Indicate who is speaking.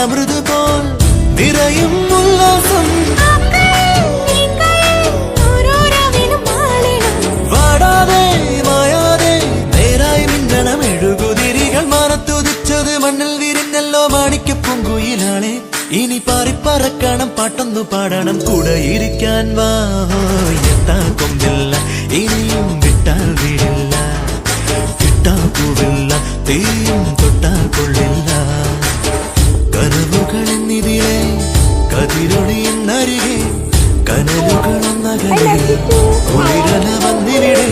Speaker 1: അമൃത് പോൽ നിറയും ഉല്ലാസം വാടാതെ മായാതെ നേരായി മിന്നണം എഴുകുതിരികൾ മനത്തുതിച്ചത് മണ്ണിൽ വിരിഞ്ഞല്ലോ മാണിക്കപ്പൂങ്കുയിലാളെ ഇനി പാറിപ്പറക്കണം പാട്ടൊന്നു പാടണം കൂടെ ഇരിക്കാൻ വാ എത്താൻ കൊമ്പില്ല ഇനിയും വിട്ടാൽ വീടില്ല വിട്ടാൽ പൂവില്ല തീയും തൊട്ടാൽ കൊള്ളില്ല കനവുകളെന്നിതിലെ കതിരൊളിയെന്നരികെ കനലുകളൊന്നകലെ ഉയരല വന്നിവിടെ